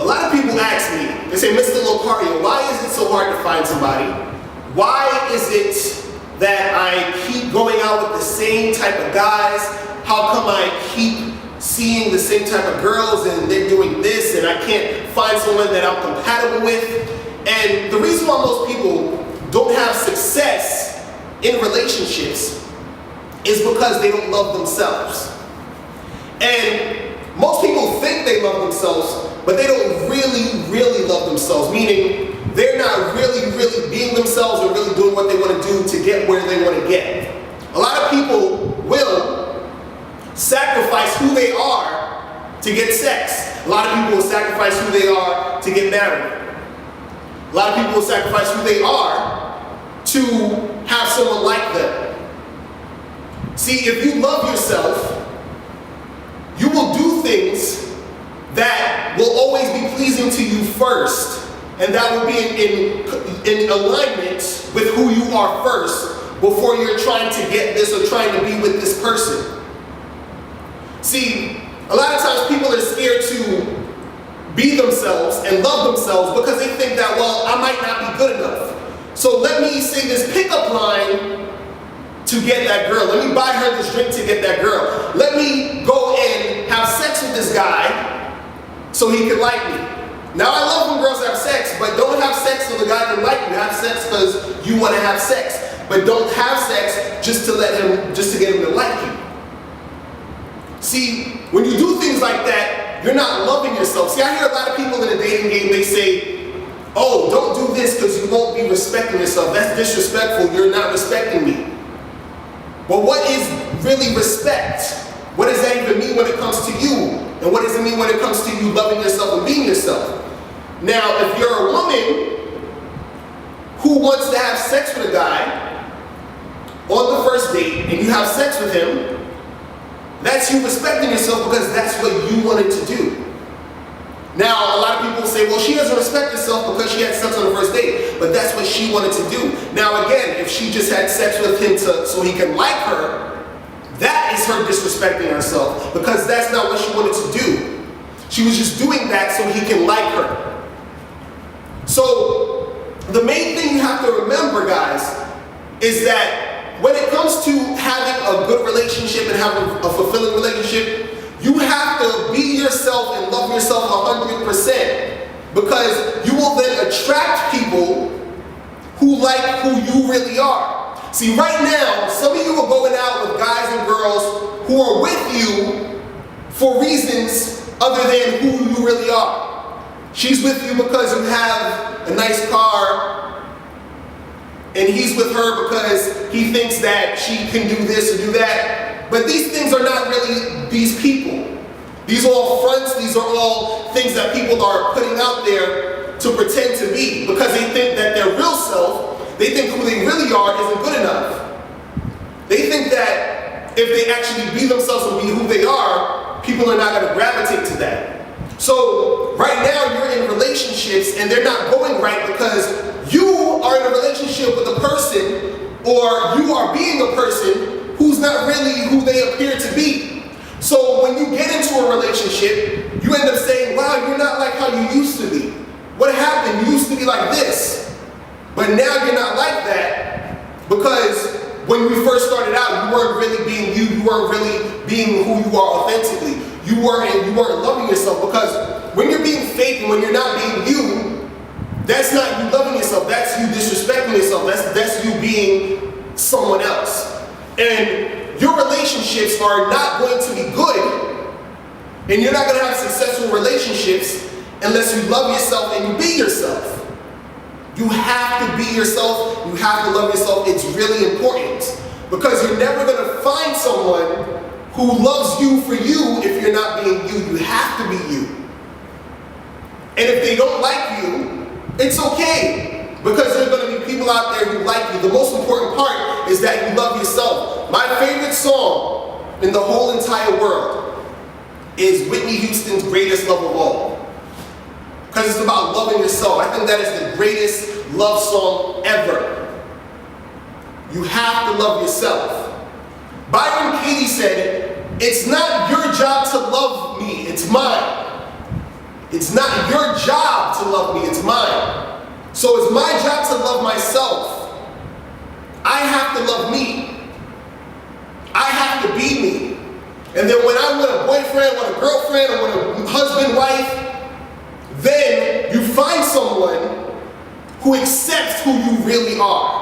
A lot of people ask me, they say, Mr. Locario, why is it so hard to find somebody? Why is it that I keep going out with the same type of guys? How come I keep seeing the same type of girls and they're doing this and I can't find someone that I'm compatible with? And the reason why most people don't have success in relationships is because they don't love themselves. And most people think they love themselves, but they don't really love themselves, meaning they're not really being themselves or really doing what they want to do to get where they want to get. A lot of people will sacrifice who they are to get sex. A lot of people will sacrifice who they are to get married. A lot of people will sacrifice who they are to have someone like them. See, if you love yourself, you will do things that will always be pleasing to you first, and that will be in alignment with who you are first before you're trying to get this or trying to be with this person. See, a lot of times people are scared to be themselves and love themselves because they think that, well, I might not be good enough. So let me say this pickup line to get that girl. Let me buy her this drink to get that girl. Let me go and have sex with this guy so he can like me. Now, I love when girls have sex, but don't have sex so the guy can like you. Have sex because you want to have sex, but don't have sex just to get him to like you. See, when you do things like that, you're not loving yourself. See, I hear a lot of people in a dating game, they say, oh, don't do this because you won't be respecting yourself. That's disrespectful. You're not respecting me. But what is really respect? What does that even mean when it comes to you? And what does it mean when it comes to you loving yourself and being yourself? Now, if you're a woman who wants to have sex with a guy on the first date and you have sex with him, that's you respecting yourself because that's what you wanted to do. Now, a lot of people say, well, she doesn't respect herself because she had sex on the first date, but that's what she wanted to do. Now, again, if she just had sex with him so he can like her, that is her disrespecting herself because that's not what she wanted to do. She was just doing that so he can like her. So, the main thing you have to remember, guys, is that when it comes to having a good relationship and having a fulfilling relationship, you have to be yourself and love yourself 100% because you will then attract people who like who you really are. See, right now, some of you are going out with guys and girls who are with you for reasons other than who you really are. She's with you because you have a nice car, and he's with her because he thinks that she can do this or do that. But these things are not really these people. These are all fronts, these are all things that people are putting out there to pretend to be because they think that their real self, they think who they really are isn't good enough. They think that if they actually be themselves and be who they are, people are not going to gravitate to that. So right now you're in relationships and they're not going right because you are in a relationship with a person or you are being a person who's not really who they appear to be. So when you get into a relationship, you end up saying, wow, you're not like how you used to be. What happened? You used to be like this. But now you're not like that because when we first started out, you weren't really being you. You weren't really being who you are authentically. You weren't loving yourself because when you're being fake and when you're not being you, that's not you loving yourself. That's you disrespecting yourself. That's you being someone else. And your relationships are not going to be good, and you're not going to have successful relationships unless you love yourself and you be yourself. You have to be yourself. You have to love yourself. It's really important because you're never going to find someone who loves you for you if you're not being you. You have to be you. And if they don't like you, it's okay because there are going to be people out there who like you. The most important part is that you love yourself. My favorite song in the whole entire world is Whitney Houston's Greatest Love of All. Because it's about loving yourself. I think that is the greatest love song ever. You have to love yourself. Byron Katie said, it's not your job to love me, it's mine. It's not your job to love me, it's mine. So it's my job to love myself. I have to love me. I have to be me. And then when I want a boyfriend, want a girlfriend, or want a husband, wife, then you find someone who accepts who you really are.